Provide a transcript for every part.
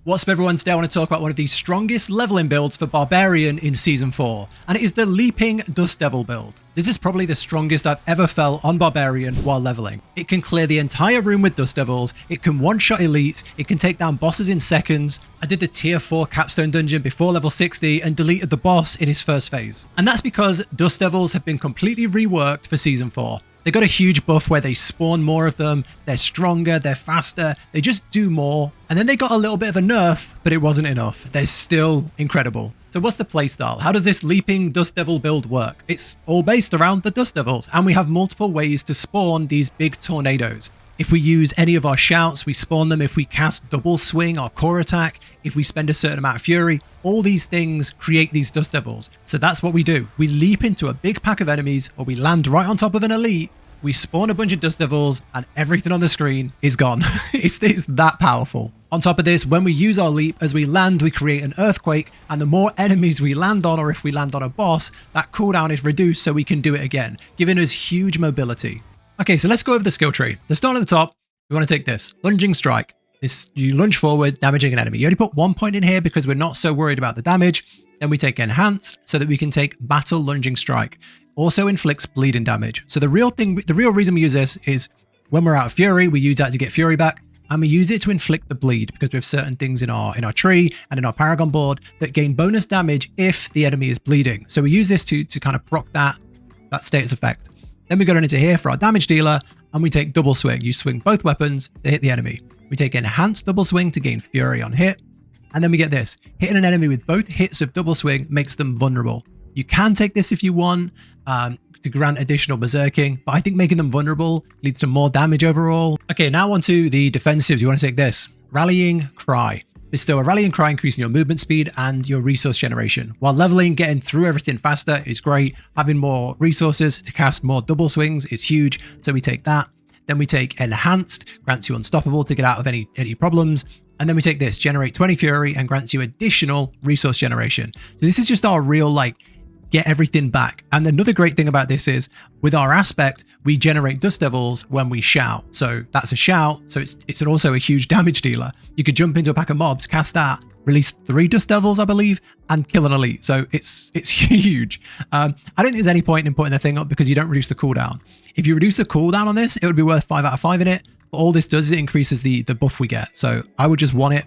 What's up everyone, today I want to talk about one of the strongest leveling builds for Barbarian in Season 4, and it is the Leaping Dust Devil build. This is probably the strongest I've ever felt on Barbarian while leveling. It can clear the entire room with Dust Devils, it can one-shot elites, it can take down bosses in seconds. I did the tier 4 capstone dungeon before level 60 and deleted the boss in his first phase. And that's because Dust Devils have been completely reworked for Season 4. They got a huge buff where they spawn more of them, they're stronger, they're faster, they just do more. And then they got a little bit of a nerf, but it wasn't enough. They're still incredible. So what's the playstyle? How does this Leaping Dust Devil build work? It's all based around the Dust Devils, and we have multiple ways to spawn these big tornadoes. If we use any of our shouts, we spawn them. If we cast double swing or core attack, if we spend a certain amount of fury, all these things create these Dust Devils. So that's what we do. We leap into a big pack of enemies, or we land right on top of an elite, we spawn a bunch of Dust Devils, and everything on the screen is gone. It's that powerful. On top of this, when we use our leap, as we land, we create an earthquake, and the more enemies we land on, or if we land on a boss, that cooldown is reduced so we can do it again, giving us huge mobility. Okay, so let's go over the skill tree. To start at the top, we want to take this, Lunging Strike. You lunge forward, damaging an enemy. You only put 1 point in here because we're not so worried about the damage. Then we take Enhanced so that we can take Battle Lunging Strike. Also inflicts bleeding damage. So the real reason we use this is when we're out of Fury, we use that to get Fury back, and we use it to inflict the bleed because we have certain things in our tree and in our Paragon Board that gain bonus damage if the enemy is bleeding. So we use this to kind of proc that status effect. Then we go down into here for our damage dealer, and we take Double Swing. You swing both weapons to hit the enemy. We take Enhanced Double Swing to gain Fury on hit. And then we get this. Hitting an enemy with both hits of Double Swing makes them vulnerable. You can take this if you want to grant additional berserking, but I think making them vulnerable leads to more damage overall. Okay, now on to the defensives. You want to take this. Rallying Cry. Bestow a Rallying Cry, increasing your movement speed and your resource generation. While leveling, getting through everything faster is great. Having more resources to cast more double swings is huge, so we take that. Then we take Enhanced, grants you Unstoppable to get out of any problems. And then we take this, Generate 20 Fury, and grants you additional resource generation. So this is just our real, get everything back. And another great thing about this is, with our aspect, we generate Dust Devils when we shout. So that's a shout, so it's also a huge damage dealer. You could jump into a pack of mobs, cast that, release 3 Dust Devils, I believe, and kill an elite. So it's huge. I don't think there's any point in putting the thing up because you don't reduce the cooldown. If you reduce the cooldown on this, it would be worth 5 out of 5 in it. But all this does is it increases the buff we get. So I would just want it.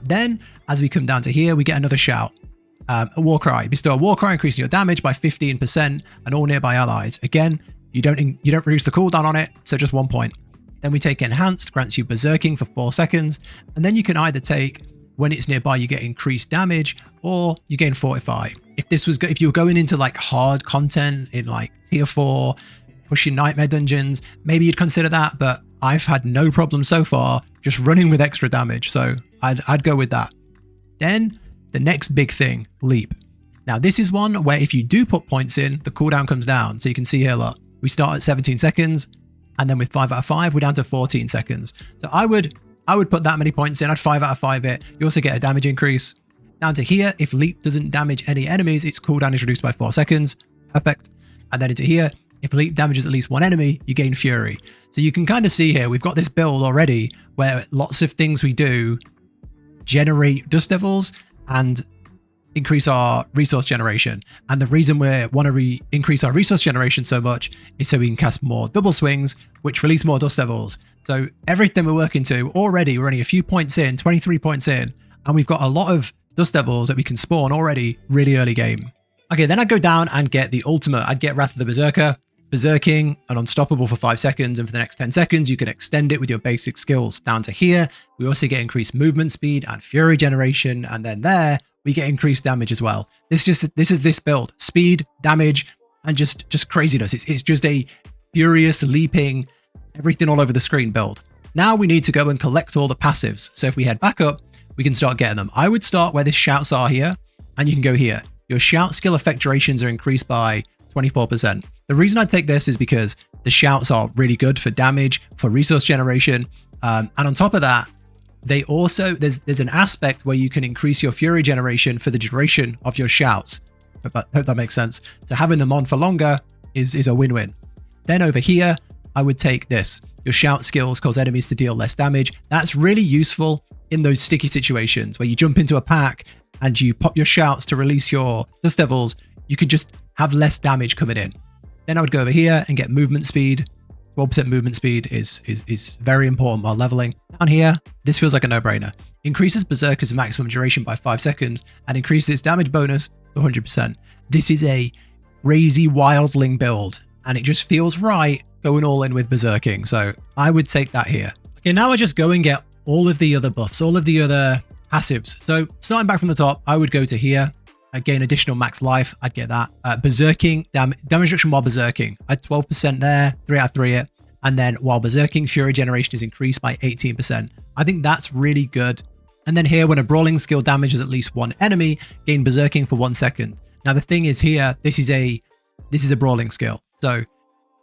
Then, as we come down to here, we get another shout. A War Cry. Bestow a War Cry, increasing your damage by 15% and all nearby allies. Again, you don't reduce the cooldown on it, so just 1 point. Then we take Enhanced, grants you Berserking for 4 seconds, and then you can either take, when it's nearby, you get increased damage, or you gain Fortify. If you were going into hard content in tier 4, pushing nightmare dungeons, maybe you'd consider that, but I've had no problem so far just running with extra damage, so I'd go with that. Then the next big thing, Leap. Now this is one where if you do put points in, the cooldown comes down. So you can see here, look, we start at 17 seconds, and then with 5 out of 5, we're down to 14 seconds. So I would put that many points in. I'd 5 out of 5 it. You also get a damage increase. Down to here, if Leap doesn't damage any enemies, its cooldown is reduced by 4 seconds. Perfect. And then into here, if Leap damages at least one enemy, you gain Fury. So you can kind of see here, we've got this build already where lots of things we do generate Dust Devils and increase our resource generation. And the reason we want to increase our resource generation so much is so we can cast more double swings, which release more Dust Devils. So everything we're working to already, we're only a few points in, 23 points in, and we've got a lot of Dust Devils that we can spawn already really early game. Okay, then I'd go down and get the ultimate. I'd get Wrath of the Berserker. Berserking and Unstoppable for 5 seconds, and for the next 10 seconds you can extend it with your basic skills. Down to here, we also get increased movement speed and fury generation, and then there we get increased damage as well. This is this build: speed, damage, and just craziness. It's just a furious, leaping, everything all over the screen build. Now we need to go and collect all the passives. So if we head back up, we can start getting them. I would start where the shouts are here, and you can go here. Your shout skill effect durations are increased by 24%. The reason I take this is because the shouts are really good for damage, for resource generation, and on top of that, they also there's an aspect where you can increase your fury generation for the duration of your shouts. Hope that makes sense. So having them on for longer is a win-win. Then over here, I would take this. Your shout skills cause enemies to deal less damage. That's really useful in those sticky situations where you jump into a pack and you pop your shouts to release your Dust Devils, you can just have less damage coming in. Then I would go over here and get movement speed. 12% movement speed is very important while leveling. Down here, this feels like a no-brainer. Increases Berserker's maximum duration by 5 seconds and increases its damage bonus to 100%. This is a crazy wildling build, and it just feels right going all in with Berserking. So I would take that here. Okay, now I just go and get all of the other buffs, all of the other passives. So starting back from the top, I would go to here. I'd gain additional max life. I'd get that. Berserking, damage reduction while Berserking. I had 12% there, 3 out of 3 it. And then while Berserking, Fury Generation is increased by 18%. I think that's really good. And then here, when a brawling skill damages at least one enemy, gain Berserking for 1 second. Now the thing is here, this is a brawling skill. So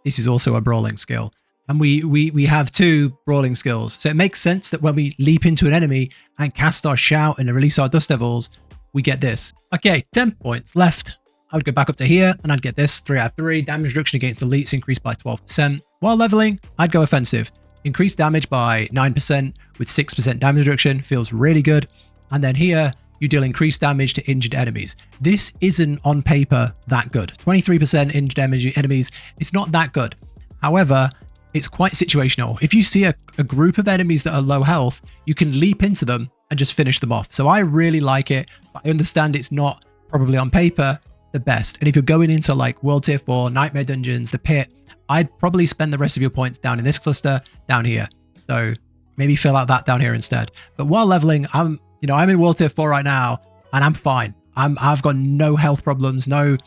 this is also a brawling skill. And we have 2 brawling skills. So it makes sense that when we leap into an enemy and cast our shout and release our Dust Devils, we get this. Okay, 10 points left. I would go back up to here and I'd get this 3 out of 3. Damage reduction against elites increased by 12%. While leveling, I'd go offensive. Increased damage by 9% with 6% damage reduction. Feels really good. And then here, you deal increased damage to injured enemies. This isn't on paper that good. 23% injured enemies. It's not that good. However, it's quite situational. If you see a group of enemies that are low health, you can leap into them and just finish them off. So I really like it, but I understand it's not probably on paper the best. And if you're going into like World Tier 4, Nightmare Dungeons, the Pit, I'd probably spend the rest of your points down in this cluster, down here. So maybe fill out that down here instead. But while leveling, I'm in World Tier 4 right now, and I'm fine. I've got no health problems, no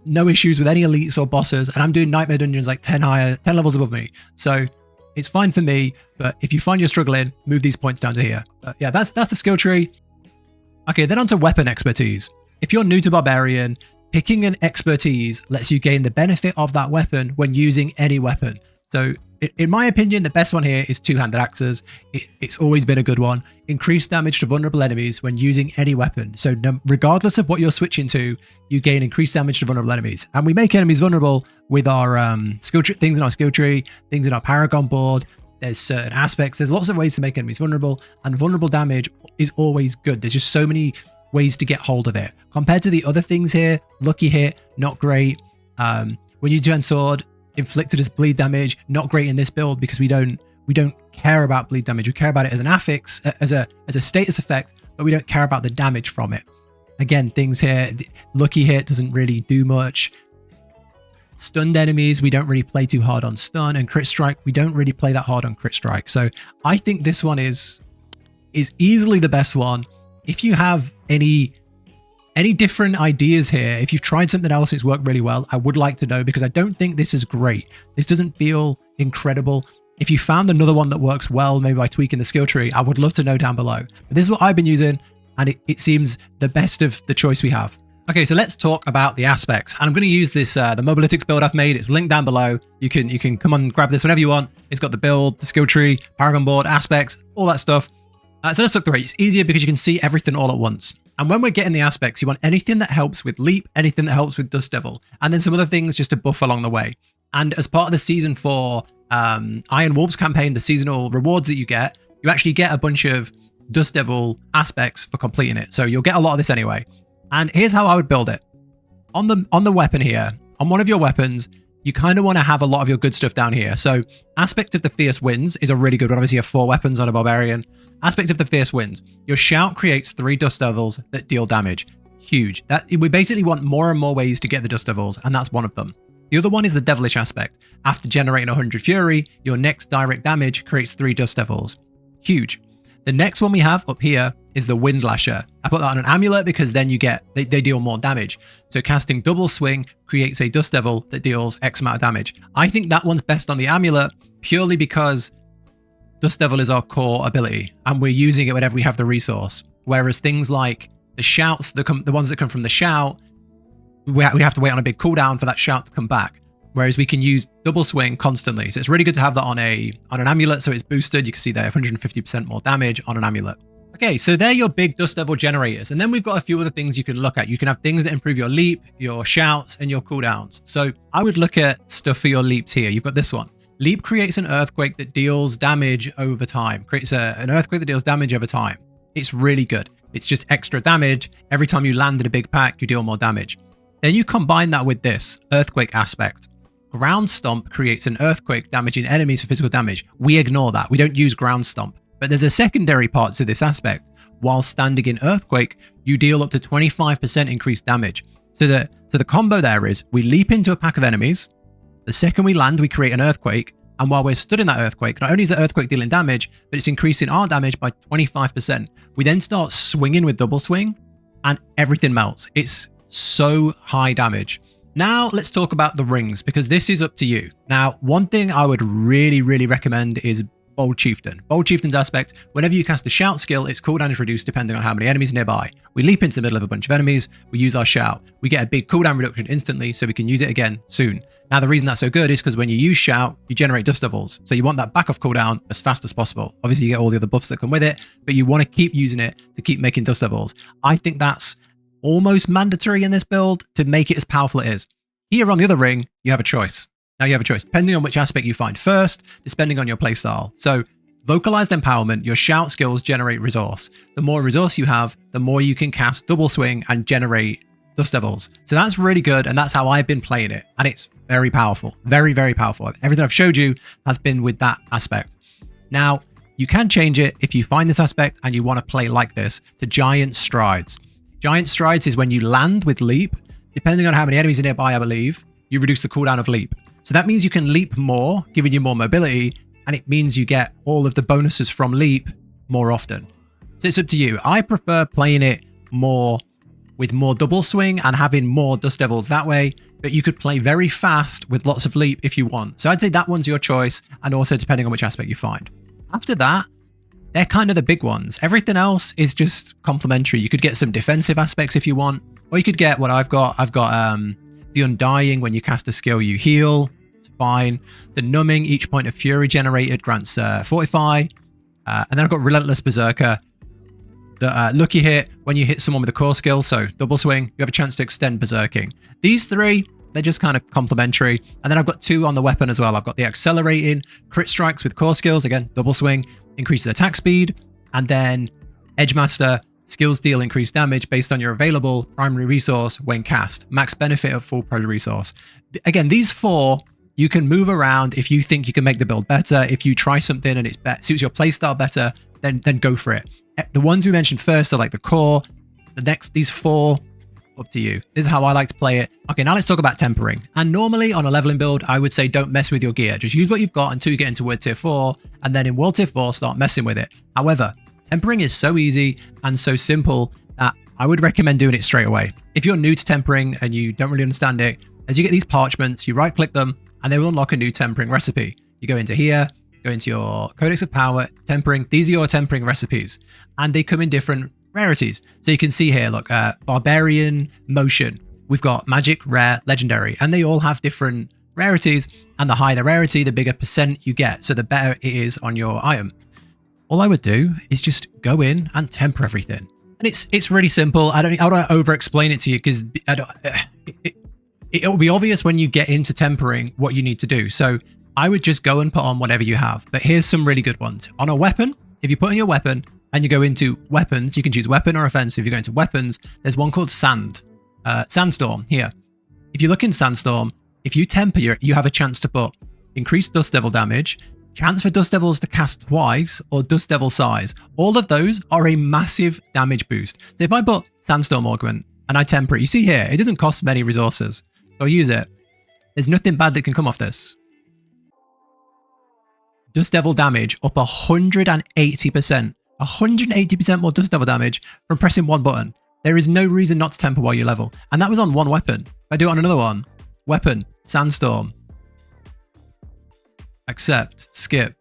issues with any elites or bosses, and I'm doing Nightmare Dungeons like 10 levels above me. So it's fine for me, but if you find you're struggling, move these points down to here. But yeah, that's the skill tree. Okay, then onto weapon expertise. If you're new to Barbarian, picking an expertise lets you gain the benefit of that weapon when using any weapon. So in my opinion, the best one here is two-handed axes. It's always been a good one. Increased damage to vulnerable enemies when using any weapon. So regardless of what you're switching to, you gain increased damage to vulnerable enemies. And we make enemies vulnerable with our things in our skill tree, things in our Paragon board. There's certain aspects. There's lots of ways to make enemies vulnerable, and vulnerable damage is always good. There's just so many ways to get hold of it. Compared to the other things here, lucky hit, not great. When you use two-hand sword, inflicted as bleed damage, not great in this build because we don't care about bleed damage. We care about it as an affix, as a status effect, but we don't care about the damage from it. Again, things here, lucky hit doesn't really do much. Stunned enemies, we don't really play too hard on stun, and crit strike, we don't really play that hard on crit strike. So I think this one is easily the best one. If you have any different ideas here, if you've tried something else and it's worked really well, I would like to know, because I don't think this is great. This doesn't feel incredible. If you found another one that works well, maybe by tweaking the skill tree, I would love to know down below. But this is what I've been using, and it seems the best of the choice we have. Okay, so let's talk about the aspects. And I'm going to use this, the Mobalytics build I've made. It's linked down below. You can come on and grab this whenever you want. It's got the build, the skill tree, Paragon board, aspects, all that stuff. So let's look through it. It's easier because you can see everything all at once. And when we're getting the aspects, you want anything that helps with Leap, anything that helps with Dust Devil, and then some other things just to buff along the way. And as part of the Season 4 Iron Wolves campaign, the seasonal rewards that you actually get a bunch of Dust Devil aspects for completing it. So you'll get a lot of this anyway. And here's how I would build it. On the weapon here, on one of your weapons, you kind of want to have a lot of your good stuff down here. So Aspect of the Fierce Winds is a really good one. Obviously you have 4 weapons on a Barbarian. Aspect of the Fierce Winds. Your shout creates 3 Dust Devils that deal damage. Huge. We basically want more and more ways to get the Dust Devils, and that's one of them. The other one is the Devilish Aspect. After generating 100 Fury, your next direct damage creates 3 Dust Devils. Huge. The next one we have up here is the Windlasher. I put that on an amulet because then you get, they deal more damage. So casting Double Swing creates a Dust Devil that deals X amount of damage. I think that one's best on the amulet purely because Dust Devil is our core ability and we're using it whenever we have the resource. Whereas things like the shouts, the ones that come from the shout, we have to wait on a big cooldown for that shout to come back. Whereas we can use Double Swing constantly. So it's really good to have that on an amulet, so it's boosted. You can see there 150% more damage on an amulet. Okay, so they're your big Dust Devil generators. And then we've got a few other things you can look at. You can have things that improve your leap, your shouts, and your cooldowns. So I would look at stuff for your leaps here. You've got this one. Leap creates an earthquake that deals damage over time. Creates an earthquake that deals damage over time. It's really good. It's just extra damage. Every time you land in a big pack, you deal more damage. Then you combine that with this earthquake aspect. Ground Stomp creates an earthquake damaging enemies for physical damage. We ignore that. We don't use Ground Stomp. But there's a secondary part to this aspect. While standing in Earthquake, you deal up to 25% increased damage. So the combo there is we leap into a pack of enemies. The second we land, we create an Earthquake. And while we're stood in that Earthquake, not only is the Earthquake dealing damage, but it's increasing our damage by 25%. We then start swinging with double swing and everything melts. It's so high damage. Now let's talk about the rings, because this is up to you. Now, one thing I would really recommend is Bold Chieftain. Bold Chieftain's aspect, whenever you cast a shout skill, its cooldown is reduced depending on how many enemies nearby. We leap into the middle of a bunch of enemies, we use our shout. We get a big cooldown reduction instantly, so we can use it again soon. Now, the reason that's so good is because when you use shout, you generate Dust Devils. So you want that back off cooldown as fast as possible. Obviously, you get all the other buffs that come with it, but you want to keep using it to keep making Dust Devils. I think that's almost mandatory in this build to make it as powerful as it is. Here on the other ring, you have a choice. Now you have a choice, depending on which aspect you find first, depending on your playstyle. So, Vocalized Empowerment, your shout skills generate resource. The more resource you have, the more you can cast Double Swing and generate Dust Devils. So that's really good, and that's how I've been playing it. And it's very powerful. Very powerful. Everything I've showed you has been with that aspect. Now, you can change it if you find this aspect and you want to play like this to Giant Strides. Giant Strides is when you land with Leap. Depending on how many enemies are nearby, I believe, you reduce the cooldown of Leap. So that means you can leap more, giving you more mobility, and it means you get all of the bonuses from Leap more often. So it's up to you. I prefer playing it more with more double swing and having more Dust Devils that way, but you could play very fast with lots of Leap if you want. So I'd say that one's your choice, and also depending on which aspect you find. After that, they're kind of the big ones. Everything else is just complementary. You could get some defensive aspects if you want, or you could get what I've got. I've got the Undying. When you cast a skill, you heal. It's fine. The Numbing, each point of Fury generated grants Fortify. And then I've got Relentless Berserker. The Lucky Hit, when you hit someone with a core skill, so double swing, you have a chance to extend Berserking. These three, they're just kind of complementary. And then I've got two on the weapon as well. I've got the Accelerating Crit Strikes with core skills, again, double swing, increases attack speed. And then Edgemaster, skills deal increased damage based on your available primary resource when cast. Max benefit of full primary resource. Again, these four, you can move around if you think you can make the build better. If you try something and it suits your playstyle better, then go for it. The ones we mentioned first are like the core. These four, up to you. This is how I like to play it. Okay, now let's talk about tempering. And normally on a leveling build, I would say don't mess with your gear. Just use what you've got until you get into World Tier 4, and then in World Tier 4, start messing with it. However, tempering is so easy and so simple that I would recommend doing it straight away. If you're new to tempering and you don't really understand it, as you get these parchments, you right-click them, and they will unlock a new tempering recipe. You go into here, go into your Codex of Power, tempering. These are your tempering recipes, and they come in different rarities. So you can see here, look, Barbarian Motion. We've got Magic, Rare, Legendary, and they all have different rarities, and the higher the rarity, the bigger percent you get, so the better it is on your item. All I would do is just go in and temper everything. And it's really simple. I don't over-explain it to you because it'll be obvious when you get into tempering what you need to do. So I would just go and put on whatever you have. But here's some really good ones. On a weapon, if you put on your weapon and you go into weapons, you can choose weapon or offensive. If you go into weapons, there's one called Sandstorm here. If you look in Sandstorm, if you temper, you have a chance to put increased Dust Devil damage, chance for Dust Devils to cast twice, or Dust Devil size. All of those are a massive damage boost. So if I put Sandstorm Augment and I temper it, you see here, it doesn't cost many resources. So I use it. There's nothing bad that can come off this. Dust Devil damage up 180%. 180% more Dust Devil damage from pressing one button. There is no reason not to temper while you level. And that was on one weapon. If I do it on another one, weapon, Sandstorm, accept, skip.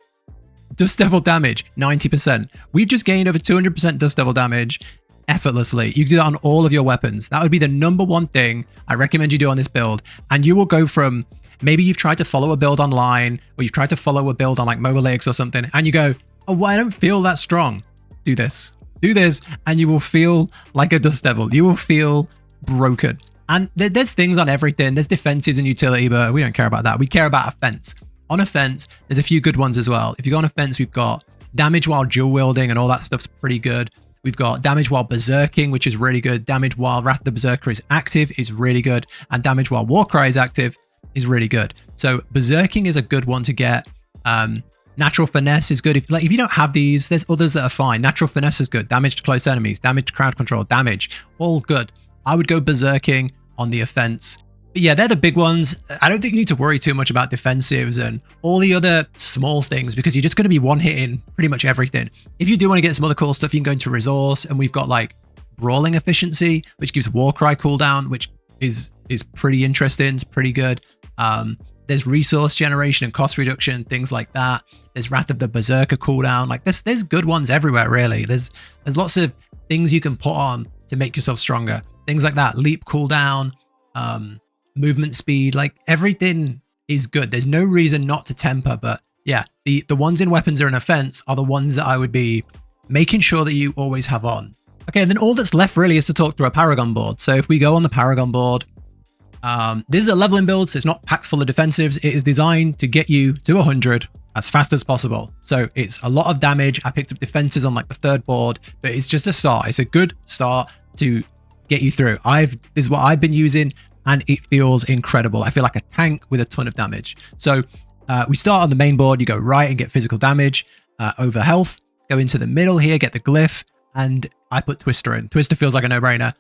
Dust Devil damage, 90%. We've just gained over 200% Dust Devil damage effortlessly. You can do that on all of your weapons. That would be the number one thing I recommend you do on this build. And you will go from, maybe you've tried to follow a build online, or you've tried to follow a build on like Mobile Leagues or something, and you go, oh, well, I don't feel that strong. Do this. Do this, and you will feel like a Dust Devil. You will feel broken. And there's things on everything. There's defensives and utility, but we don't care about that. We care about offense. On offense, there's a few good ones as well. If you go on offense, we've got damage while dual wielding and all that stuff's pretty good. We've got damage while berserking, which is really good. Damage while Wrath of the Berserker is active is really good. And damage while Warcry is active is really good. So berserking is a good one to get. Natural finesse is good. If you don't have these, there's others that are fine. Natural finesse is good. Damage to close enemies, damage to crowd control, damage, all good. I would go berserking on the offense. But yeah, they're the big ones. I don't think you need to worry too much about defensives and all the other small things because you're just going to be one-hitting pretty much everything. If you do want to get some other cool stuff, you can go into resource, and we've got like brawling efficiency, which gives Warcry cooldown, which is pretty interesting. It's pretty good. There's resource generation and cost reduction, things like that. There's Wrath of the Berserker cooldown. Like there's good ones everywhere, really. There's lots of things you can put on to make yourself stronger. Things like that, leap cooldown, movement speed, like everything is good. There's no reason not to temper, but yeah, the ones in weapons or an offense are the ones that I would be making sure that you always have on. Okay, and then all that's left really is to talk through a Paragon board. So if we go on the Paragon board, this is a leveling build, so it's not packed full of defensives. It is designed to get you to 100 as fast as possible. So it's a lot of damage. I picked up defenses on like the third board, but it's just a start. It's a good start to get you through. This is what I've been using, and it feels incredible. I feel like a tank with a ton of damage. So we start on the main board. You go right and get physical damage over health. Go into the middle here, get the glyph, and I put Twister in. Twister feels like a no-brainer.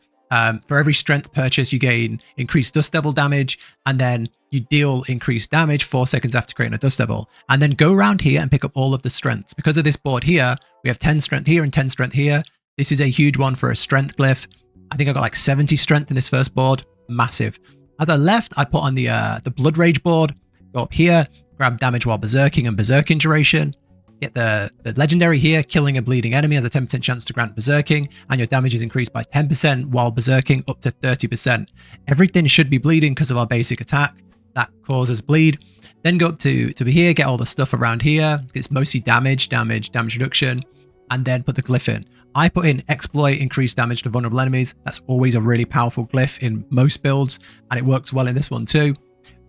For every strength purchase, you gain increased Dust Devil damage, and then you deal increased damage 4 seconds after creating a Dust Devil. And then go around here and pick up all of the strengths. Because of this board here, we have 10 strength here and 10 strength here. This is a huge one for a strength glyph. I think I got like 70 strength in this first board. Massive. As I left, I put on the Blood Rage board. Go up here, grab damage while berserking and berserking duration. Get the legendary here, killing a bleeding enemy has a 10% chance to grant berserking, and your damage is increased by 10% while berserking up to 30%. Everything should be bleeding because of our basic attack. That causes bleed. Then go up to here, get all the stuff around here. It's mostly damage reduction, and then put the glyph in. I put in exploit, increased damage to vulnerable enemies. That's always a really powerful glyph in most builds, and it works well in this one too.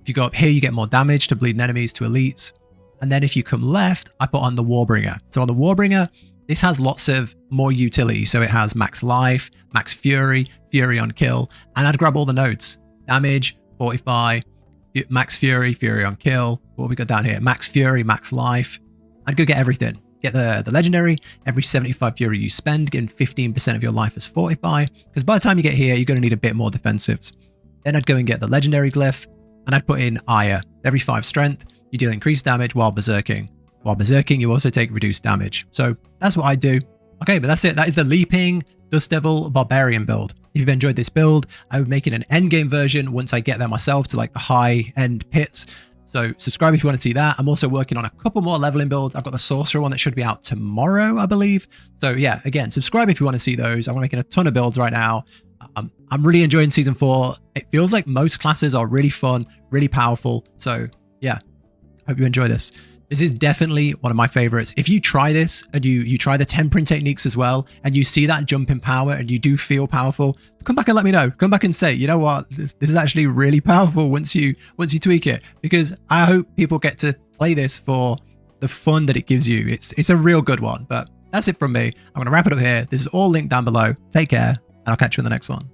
If you go up here, you get more damage to bleeding enemies, to elites. And then if you come left, I put on the Warbringer. So on the Warbringer, this has lots of more utility. So it has max life, max fury, fury on kill, and I'd grab all the nodes. Damage, fortify, max fury, fury on kill. What have we got down here? Max fury, max life. I'd go get everything. Get the legendary. Every 75 fury you spend, getting 15% of your life as fortify. Because by the time you get here, you're going to need a bit more defensives. Then I'd go and get the legendary glyph, and I'd put in Ire. Every 5 strength, you deal increased damage while berserking. While berserking, you also take reduced damage. So that's what I do. Okay, but that's it. That is the Leaping Dust Devil Barbarian build. If you've enjoyed this build, I would make it an endgame version once I get there myself to like the high-end pits. So subscribe if you want to see that. I'm also working on a couple more leveling builds. I've got the Sorcerer one that should be out tomorrow, I believe. So yeah, again, subscribe if you want to see those. I'm making a ton of builds right now. I'm really enjoying Season 4. It feels like most classes are really fun, really powerful. So yeah, hope you enjoy this. This is definitely one of my favorites. If you try this and you try the tempering techniques as well, and you see that jump in power and you do feel powerful, come back and let me know. Come back and say, you know what, this is actually really powerful once you tweak it, because I hope people get to play this for the fun that it gives you. It's a real good one. But that's it from me. I'm going to wrap it up here. This is all linked down below. Take care, and I'll catch you in the next one.